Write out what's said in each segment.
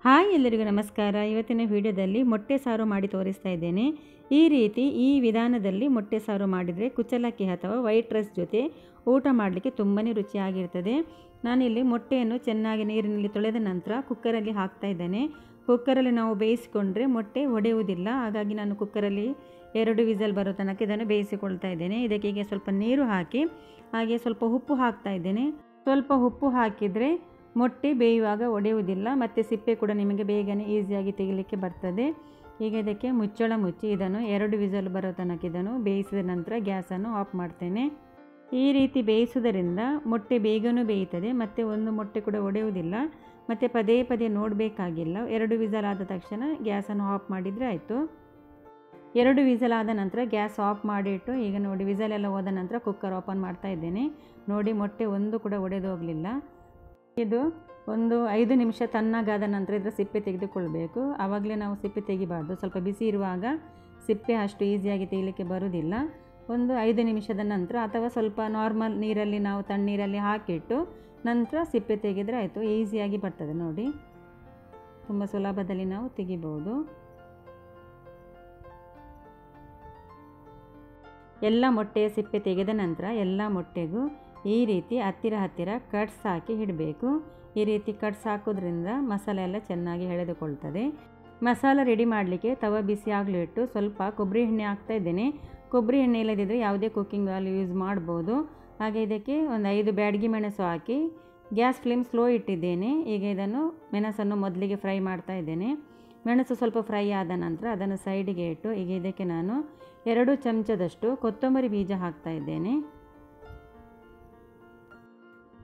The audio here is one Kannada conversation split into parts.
ಹಾಯ್ ಎಲ್ಲರಿಗೂ ನಮಸ್ಕಾರ. ಇವತ್ತಿನ ವಿಡಿಯೋದಲ್ಲಿ ಮೊಟ್ಟೆ ಸಾರು ಮಾಡಿ ತೋರಿಸ್ತಾ ಇದ್ದೇನೆ. ಈ ವಿಧಾನದಲ್ಲಿ ಮೊಟ್ಟೆ ಸಾರು ಮಾಡಿದರೆ ಕುಚ್ಚಲಕ್ಕಿ ಅಥವಾ ವೈಟ್ ರೈಸ್ ಜೊತೆ ಊಟ ಮಾಡಲಿಕ್ಕೆ ತುಂಬಾ ರುಚಿಯಾಗಿರ್ತದೆ. ನಾನಿಲ್ಲಿ ಮೊಟ್ಟೆಯನ್ನು ಚೆನ್ನಾಗಿ ನೀರಿನಲ್ಲಿ ತೊಳೆದ ನಂತರ ಕುಕ್ಕರಲ್ಲಿ ಹಾಕ್ತಾ ಇದ್ದೇನೆ. ಕುಕ್ಕರಲ್ಲಿ ನಾವು ಬೇಯಿಸಿಕೊಂಡ್ರೆ ಮೊಟ್ಟೆ ಒಡೆಯುವುದಿಲ್ಲ, ಹಾಗಾಗಿ ನಾನು ಕುಕ್ಕರಲ್ಲಿ 2 ವಿಸಲ್ ಬರೋ ತನಕ ಇದನ್ನು ಬೇಯಿಸಿಕೊಳ್ತಾ ಇದ್ದೇನೆ. ಇದಕ್ಕೆ ಈಗ ಸ್ವಲ್ಪ ನೀರು ಹಾಕಿ ಹಾಗೆ ಸ್ವಲ್ಪ ಉಪ್ಪು ಹಾಕ್ತಾ ಇದ್ದೇನೆ. ಸ್ವಲ್ಪ ಉಪ್ಪು ಹಾಕಿದರೆ ಮೊಟ್ಟೆ ಬೇಯುವಾಗ ಒಡೆಯುವುದಿಲ್ಲ ಮತ್ತು ಸಿಪ್ಪೆ ಕೂಡ ನಿಮಗೆ ಬೇಗನೆ ಈಸಿಯಾಗಿ ತೆಗಿಲಿಕ್ಕೆ ಬರ್ತದೆ. ಈಗ ಇದಕ್ಕೆ ಮುಚ್ಚಳ ಮುಚ್ಚಿ ಇದನ್ನು 2 ವಿಸಲ್ ಬರೋ ತನಕ ಇದನ್ನು ಬೇಯಿಸಿದ ನಂತರ ಗ್ಯಾಸನ್ನು ಆಫ್ ಮಾಡ್ತೇನೆ. ಈ ರೀತಿ ಬೇಯಿಸುವುದರಿಂದ ಮೊಟ್ಟೆ ಬೇಗನೂ ಬೇಯುತ್ತದೆ ಮತ್ತು ಒಂದು ಮೊಟ್ಟೆ ಕೂಡ ಒಡೆಯುವುದಿಲ್ಲ ಮತ್ತು ಪದೇ ಪದೇ ನೋಡಬೇಕಾಗಿಲ್ಲ. 2 ವಿಸಲ್ ಆದ ತಕ್ಷಣ ಗ್ಯಾಸನ್ನು ಆಫ್ ಮಾಡಿದರೆ ಆಯಿತು. 2 ವಿಸಲ್ ಆದ ನಂತರ ಗ್ಯಾಸ್ ಆಫ್ ಮಾಡಿಟ್ಟು ಈಗ ನೋಡಿ ವಿಸಲೆಲ್ಲ ಹೋದ ನಂತರ ಕುಕ್ಕರ್ ಓಪನ್ ಮಾಡ್ತಾ ಇದ್ದೇನೆ. ನೋಡಿ ಮೊಟ್ಟೆ ಒಂದು ಕೂಡ ಒಡೆದು ಹೋಗಲಿಲ್ಲ. ಇದು ಒಂದು 5 ನಿಮಿಷ ತಣ್ಣಗಾದ ನಂತರ ಇದರ ಸಿಪ್ಪೆ ತೆಗೆದುಕೊಳ್ಬೇಕು. ಆವಾಗಲೇ ನಾವು ಸಿಪ್ಪೆ ತೆಗಿಬಾರ್ದು, ಸ್ವಲ್ಪ ಬಿಸಿ ಇರುವಾಗ ಸಿಪ್ಪೆ ಅಷ್ಟು ಈಸಿಯಾಗಿ ತೆಗಿಲಿಕ್ಕೆ ಬರುವುದಿಲ್ಲ. ಒಂದು 5 ನಿಮಿಷದ ನಂತರ ಅಥವಾ ಸ್ವಲ್ಪ ನಾರ್ಮಲ್ ನೀರಲ್ಲಿ ನಾವು ತಣ್ಣೀರಲ್ಲಿ ಹಾಕಿಟ್ಟು ನಂತರ ಸಿಪ್ಪೆ ತೆಗೆದರೆ ಆಯಿತು, ಈಸಿಯಾಗಿ ಬರ್ತದೆ. ನೋಡಿ ತುಂಬ ಸುಲಭದಲ್ಲಿ ನಾವು ತೆಗಿಬೋದು. ಎಲ್ಲ ಮೊಟ್ಟೆಯ ಸಿಪ್ಪೆ ತೆಗೆದ ನಂತರ ಎಲ್ಲ ಮೊಟ್ಟೆಗೂ ಈ ರೀತಿ ಹತ್ತಿರ ಕಟ್ಸ್ ಹಾಕಿ ಇಡಬೇಕು. ಈ ರೀತಿ ಕಟ್ಸ್ ಹಾಕೋದ್ರಿಂದ ಮಸಾಲೆ ಎಲ್ಲ ಚೆನ್ನಾಗಿ ಎಳೆದುಕೊಳ್ತದೆ. ಮಸಾಲ ರೆಡಿ ಮಾಡಲಿಕ್ಕೆ ತವ ಬಿಸಿ ಆಗಲು ಇಟ್ಟು ಸ್ವಲ್ಪ ಕೊಬ್ಬರಿ ಎಣ್ಣೆ ಹಾಕ್ತಾ ಇದ್ದೇನೆ. ಕೊಬ್ಬರಿ ಎಣ್ಣೆ ಇಲ್ಲದಿದ್ದರೆ ಯಾವುದೇ ಕುಕ್ಕಿಂಗ್ ಆಯಿಲ್ ಯೂಸ್ ಮಾಡ್ಬೋದು. ಹಾಗೆ ಇದಕ್ಕೆ ಒಂದು 5 ಬ್ಯಾಡಗಿ ಮೆಣಸು ಹಾಕಿ ಗ್ಯಾಸ್ ಫ್ಲೇಮ್ ಸ್ಲೋ ಇಟ್ಟಿದ್ದೇನೆ. ಈಗ ಇದನ್ನು ಮೆಣಸನ್ನು ಮೊದಲಿಗೆ ಫ್ರೈ ಮಾಡ್ತಾ ಇದ್ದೇನೆ. ಮೆಣಸು ಸ್ವಲ್ಪ ಫ್ರೈ ಆದ ನಂತರ ಅದನ್ನು ಸೈಡಿಗೆ ಇಟ್ಟು ಈಗ ಇದಕ್ಕೆ ನಾನು 2 ಚಮಚದಷ್ಟು ಕೊತ್ತಂಬರಿ ಬೀಜ ಹಾಕ್ತಾ ಇದ್ದೇನೆ.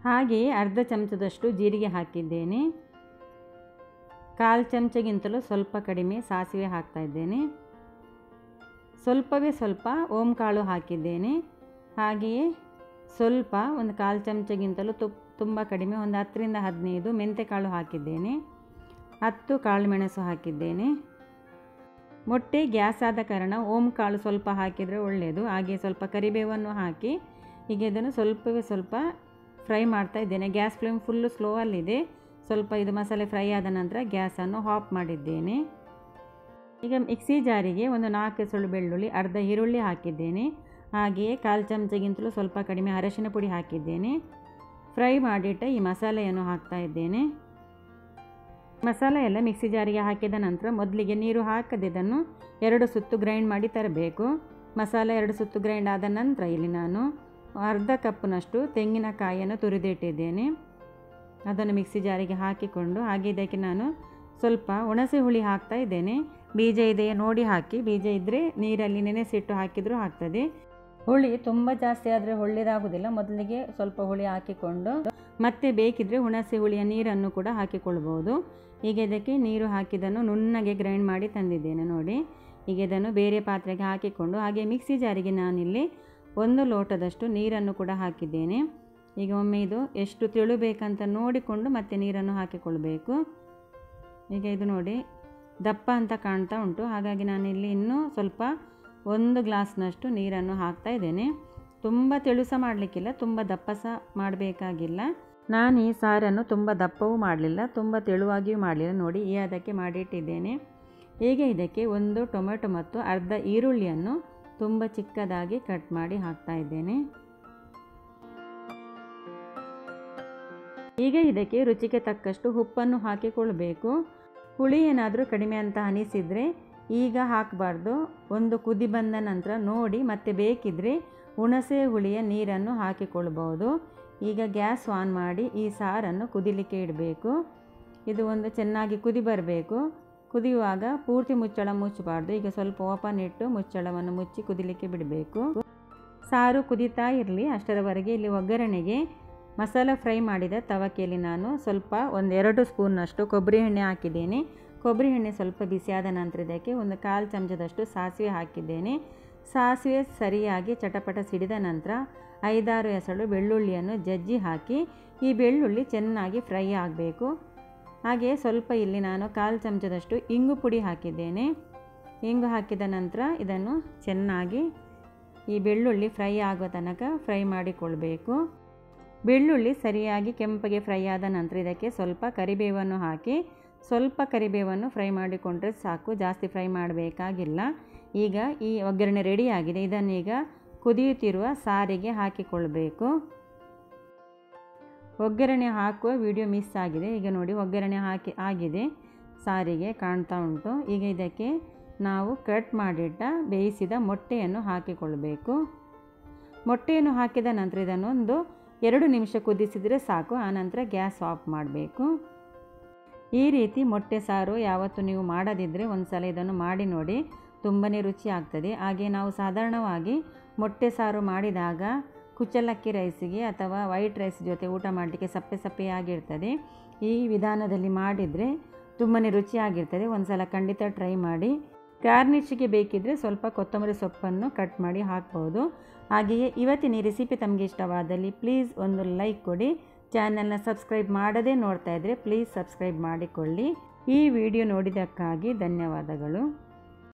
ಹಾಗೆಯೇ ಅರ್ಧ ಚಮಚದಷ್ಟು ಜೀರಿಗೆ ಹಾಕಿದ್ದೇನೆ. 1/4 ಚಮಚಗಿಂತಲೂ ಸ್ವಲ್ಪ ಕಡಿಮೆ ಸಾಸಿವೆ ಹಾಕ್ತಾ ಇದ್ದೇನೆ. ಸ್ವಲ್ಪವೇ ಸ್ವಲ್ಪ ಓಂ ಕಾಳು ಹಾಕಿದ್ದೇನೆ. ಹಾಗೆಯೇ ಸ್ವಲ್ಪ ಒಂದು 1/4 ಚಮಚಗಿಂತಲೂ ತುಂಬ ಕಡಿಮೆ ಒಂದು 10 ರಿಂದ 15 ಮೆಂತೆಕಾಳು ಹಾಕಿದ್ದೇನೆ. 10 ಕಾಳು ಮೆಣಸು ಹಾಕಿದ್ದೇನೆ. ಮೊಟ್ಟೆ ಗ್ಯಾಸ್ ಆದ ಕಾರಣ ಓಂ ಕಾಳು ಸ್ವಲ್ಪ ಹಾಕಿದರೆ ಒಳ್ಳೆಯದು. ಹಾಗೆ ಸ್ವಲ್ಪ ಕರಿಬೇವನ್ನು ಹಾಕಿ ಈಗ ಇದನ್ನು ಸ್ವಲ್ಪವೇ ಸ್ವಲ್ಪ ಫ್ರೈ ಮಾಡ್ತಾ ಇದ್ದೇನೆ. ಗ್ಯಾಸ್ ಫ್ಲೇಮ್ ಫುಲ್ಲು ಸ್ಲೋ ಅಲ್ಲಿದೆ. ಸ್ವಲ್ಪ ಇದು ಮಸಾಲೆ ಫ್ರೈ ಆದ ನಂತರ ಗ್ಯಾಸನ್ನು ಆಫ್ ಮಾಡಿದ್ದೇನೆ. ಈಗ ಮಿಕ್ಸಿ ಜಾರಿಗೆ ಒಂದು 4 ಎಸಳು ಬೆಳ್ಳುಳ್ಳಿ, ಅರ್ಧ ಈರುಳ್ಳಿ ಹಾಕಿದ್ದೇನೆ. ಹಾಗೆಯೇ 1/4 ಚಮಚಗಿಂತಲೂ ಸ್ವಲ್ಪ ಕಡಿಮೆ ಅರಶಿನ ಪುಡಿ ಹಾಕಿದ್ದೇನೆ. ಫ್ರೈ ಮಾಡಿಟ್ಟ ಈ ಮಸಾಲೆಯನ್ನು ಹಾಕ್ತಾ ಇದ್ದೇನೆ. ಮಸಾಲೆ ಎಲ್ಲ ಮಿಕ್ಸಿ ಜಾರಿಗೆ ಹಾಕಿದ ನಂತರ ಮೊದಲಿಗೆ ನೀರು ಹಾಕದೆ ಇದನ್ನು 2 ಸುತ್ತು ಗ್ರೈಂಡ್ ಮಾಡಿ ತರಬೇಕು. ಮಸಾಲೆ 2 ಸುತ್ತು ಗ್ರೈಂಡ್ ಆದ ನಂತರ ಇಲ್ಲಿ ನಾನು ಅರ್ಧ ಕಪ್ನಷ್ಟು ತೆಂಗಿನಕಾಯಿಯನ್ನು ತುರಿದಿಟ್ಟಿದ್ದೇನೆ. ಅದನ್ನು ಮಿಕ್ಸಿ ಜಾರಿಗೆ ಹಾಕಿಕೊಂಡು ಹಾಗೆ ಇದಕ್ಕೆ ನಾನು ಸ್ವಲ್ಪ ಹುಣಸೆ ಹುಳಿ ಹಾಕ್ತಾ ಇದ್ದೇನೆ. ಬೀಜ ಇದೆಯಾ ನೋಡಿ ಹಾಕಿ, ಬೀಜ ಇದ್ದರೆ ನೀರಲ್ಲಿ ನೆನೆಸಿಟ್ಟು ಹಾಕಿದರೂ ಆಗ್ತದೆ. ಹುಳಿ ತುಂಬ ಜಾಸ್ತಿ ಆದರೆ ಒಳ್ಳೆಯದಾಗೋದಿಲ್ಲ. ಮೊದಲಿಗೆ ಸ್ವಲ್ಪ ಹುಳಿ ಹಾಕಿಕೊಂಡು ಮತ್ತೆ ಬೇಕಿದ್ದರೆ ಹುಣಸೆ ಹುಳಿಯ ನೀರನ್ನು ಕೂಡ ಹಾಕಿಕೊಳ್ಬೋದು. ಈಗ ಇದಕ್ಕೆ ನೀರು ಹಾಕಿದ್ದನ್ನು ನುಣ್ಣಗೆ ಗ್ರೈಂಡ್ ಮಾಡಿ ತಂದಿದ್ದೇನೆ. ನೋಡಿ ಈಗ ಇದನ್ನು ಬೇರೆ ಪಾತ್ರೆಗೆ ಹಾಕಿಕೊಂಡು ಹಾಗೆ ಮಿಕ್ಸಿ ಜಾರಿಗೆ ನಾನಿಲ್ಲಿ 1 ಲೋಟದಷ್ಟು ನೀರನ್ನು ಕೂಡ ಹಾಕಿದ್ದೇನೆ. ಈಗ ಒಮ್ಮೆ ಇದು ಎಷ್ಟು ತೆಳು ಬೇಕಂತ ನೋಡಿಕೊಂಡು ಮತ್ತೆ ನೀರನ್ನು ಹಾಕಿಕೊಳ್ಬೇಕು. ಈಗ ಇದು ನೋಡಿ ದಪ್ಪ ಅಂತ ಕಾಣ್ತಾ ಉಂಟು, ಹಾಗಾಗಿ ನಾನಿಲ್ಲಿ ಇನ್ನೂ ಸ್ವಲ್ಪ 1 ಗ್ಲಾಸ್ನಷ್ಟು ನೀರನ್ನು ಹಾಕ್ತಾ ಇದ್ದೇನೆ. ತುಂಬ ತೆಳು ಸಹ ಮಾಡಲಿಕ್ಕಿಲ್ಲ, ತುಂಬ ದಪ್ಪ ಸಹ ಮಾಡಬೇಕಾಗಿಲ್ಲ. ನಾನು ಈ ಸಾರನ್ನು ತುಂಬ ದಪ್ಪವೂ ಮಾಡಲಿಲ್ಲ, ತುಂಬ ತೆಳುವಾಗಿಯೂ ಮಾಡಲಿಲ್ಲ. ನೋಡಿ ಈ ಅದಕ್ಕೆ ಮಾಡಿಟ್ಟಿದ್ದೇನೆ. ಈಗ ಇದಕ್ಕೆ 1 ಟೊಮೆಟೊ ಮತ್ತು ಅರ್ಧ ಈರುಳ್ಳಿಯನ್ನು ತುಂಬ ಚಿಕ್ಕದಾಗಿ ಕಟ್ ಮಾಡಿ ಹಾಕ್ತಾ ಇದ್ದೇನೆ. ಈಗ ಇದಕ್ಕೆ ರುಚಿಗೆ ತಕ್ಕಷ್ಟು ಉಪ್ಪನ್ನು ಹಾಕಿಕೊಳ್ಬೇಕು. ಹುಳಿ ಏನಾದರೂ ಕಡಿಮೆ ಅಂತ ಅನಿಸಿದರೆ ಈಗ ಹಾಕಬಾರ್ದು. ಒಂದು ಕುದಿ ಬಂದ ನಂತರ ನೋಡಿ ಮತ್ತೆ ಬೇಕಿದ್ದರೆ ಹುಣಸೆ ಹುಳಿಯ ನೀರನ್ನು ಹಾಕಿಕೊಳ್ಬೋದು. ಈಗ ಗ್ಯಾಸ್ ಆನ್ ಮಾಡಿ ಈ ಸಾರನ್ನು ಕುದಿಲಿಕ್ಕೆ ಇಡಬೇಕು. ಇದು ಒಂದು ಚೆನ್ನಾಗಿ ಕುದಿ ಬರಬೇಕು. ಕುದಿಯುವಾಗ ಪೂರ್ತಿ ಮುಚ್ಚಳ ಮುಚ್ಚಬಾರ್ದು. ಈಗ ಸ್ವಲ್ಪ ಓಪನ್ ಇಟ್ಟು ಮುಚ್ಚಳವನ್ನು ಮುಚ್ಚಿ ಕುದಿಲಿಕ್ಕೆ ಬಿಡಬೇಕು. ಸಾರು ಕುದೀತಾ ಇರಲಿ ಅಷ್ಟರವರೆಗೆ ಇಲ್ಲಿ ಒಗ್ಗರಣೆಗೆ ಮಸಾಲ ಫ್ರೈ ಮಾಡಿದ ತವಕೆಯಲ್ಲಿ ನಾನು ಸ್ವಲ್ಪ 2 ಸ್ಪೂನ್ನಷ್ಟು ಕೊಬ್ಬರಿ ಎಣ್ಣೆ ಹಾಕಿದ್ದೇನೆ. ಕೊಬ್ಬರಿ ಎಣ್ಣೆ ಸ್ವಲ್ಪ ಬಿಸಿಯಾದ ನಂತರ ಇದಕ್ಕೆ ಒಂದು 1/4 ಚಮಚದಷ್ಟು ಸಾಸಿವೆ ಹಾಕಿದ್ದೇನೆ. ಸಾಸಿವೆ ಸರಿಯಾಗಿ ಚಟಪಟ ಸಿಡಿದ ನಂತರ 5-6 ಎಸಳು ಬೆಳ್ಳುಳ್ಳಿಯನ್ನು ಜಜ್ಜಿ ಹಾಕಿ ಈ ಬೆಳ್ಳುಳ್ಳಿ ಚೆನ್ನಾಗಿ ಫ್ರೈ ಆಗಬೇಕು. ಹಾಗೆ ಸ್ವಲ್ಪ ಇಲ್ಲಿ ನಾನು 1/4 ಚಮಚದಷ್ಟು ಇಂಗು ಪುಡಿ ಹಾಕಿದ್ದೇನೆ. ಇಂಗು ಹಾಕಿದ ನಂತರ ಇದನ್ನು ಚೆನ್ನಾಗಿ ಈ ಬೆಳ್ಳುಳ್ಳಿ ಫ್ರೈ ಆಗುವ ತನಕ ಫ್ರೈ ಮಾಡಿಕೊಳ್ಬೇಕು. ಬೆಳ್ಳುಳ್ಳಿ ಸರಿಯಾಗಿ ಕೆಂಪಗೆ ಫ್ರೈ ಆದ ನಂತರ ಇದಕ್ಕೆ ಸ್ವಲ್ಪ ಕರಿಬೇವನ್ನು ಹಾಕಿ ಸ್ವಲ್ಪ ಕರಿಬೇವನ್ನು ಫ್ರೈ ಮಾಡಿಕೊಂಡ್ರೆ ಸಾಕು, ಜಾಸ್ತಿ ಫ್ರೈ ಮಾಡಬೇಕಾಗಿಲ್ಲ. ಈಗ ಈ ಒಗ್ಗರಣೆ ರೆಡಿಯಾಗಿದೆ. ಇದನ್ನೀಗ ಕುದಿಯುತ್ತಿರುವ ಸಾರಿಗೆ ಹಾಕಿಕೊಳ್ಬೇಕು. ಒಗ್ಗರಣೆ ಹಾಕುವ ವಿಡಿಯೋ ಮಿಸ್ ಆಗಿದೆ. ಈಗ ನೋಡಿ ಒಗ್ಗರಣೆ ಆಗಿದೆ, ಸಾರಿಗೆ ಕಾಣ್ತಾ ಉಂಟು. ಈಗ ಇದಕ್ಕೆ ನಾವು ಕಟ್ ಮಾಡಿಟ್ಟ ಬೇಯಿಸಿದ ಮೊಟ್ಟೆಯನ್ನು ಹಾಕಿಕೊಳ್ಬೇಕು. ಮೊಟ್ಟೆಯನ್ನು ಹಾಕಿದ ನಂತರ ಇದನ್ನೊಂದು 2 ನಿಮಿಷ ಕುದಿಸಿದರೆ ಸಾಕು. ಆನಂತರ ಗ್ಯಾಸ್ ಆಫ್ ಮಾಡಬೇಕು. ಈ ರೀತಿ ಮೊಟ್ಟೆ ಸಾರು ಯಾವತ್ತು ನೀವು ಮಾಡದಿದ್ದರೆ ಒಂದು ಸಲ ಇದನ್ನು ಮಾಡಿ ನೋಡಿ, ತುಂಬಾ ರುಚಿ ಆಗ್ತದೆ. ಹಾಗೆ ನಾವು ಸಾಧಾರಣವಾಗಿ ಮೊಟ್ಟೆ ಸಾರು ಮಾಡಿದಾಗ ಕುಚ್ಚಲಕ್ಕಿ ರೈಸಿಗೆ ಅಥವಾ ವೈಟ್ ರೈಸ್ ಜೊತೆ ಊಟ ಮಾಡಲಿಕ್ಕೆ ಸಪ್ಪೆ ಸಪ್ಪೆಯಾಗಿರ್ತದೆ. ಈ ವಿಧಾನದಲ್ಲಿ ಮಾಡಿದರೆ ತುಂಬಾ ರುಚಿಯಾಗಿರ್ತದೆ. ಒಂದು ಸಲ ಖಂಡಿತ ಟ್ರೈ ಮಾಡಿ. ಗಾರ್ನಿಷ್ಗೆ ಬೇಕಿದ್ದರೆ ಸ್ವಲ್ಪ ಕೊತ್ತಂಬರಿ ಸೊಪ್ಪನ್ನು ಕಟ್ ಮಾಡಿ ಹಾಕ್ಬೋದು. ಹಾಗೆಯೇ ಇವತ್ತಿನ ಈ ರೆಸಿಪಿ ತಮಗೆ ಇಷ್ಟವಾದಲ್ಲಿ ಪ್ಲೀಸ್ ಒಂದು ಲೈಕ್ ಕೊಡಿ. ಚಾನಲ್ನ ಸಬ್ಸ್ಕ್ರೈಬ್ ಮಾಡದೇ ನೋಡ್ತಾ ಇದ್ದರೆ ಪ್ಲೀಸ್ ಸಬ್ಸ್ಕ್ರೈಬ್ ಮಾಡಿಕೊಳ್ಳಿ. ಈ ವಿಡಿಯೋ ನೋಡಿದ್ದಕ್ಕಾಗಿ ಧನ್ಯವಾದಗಳು.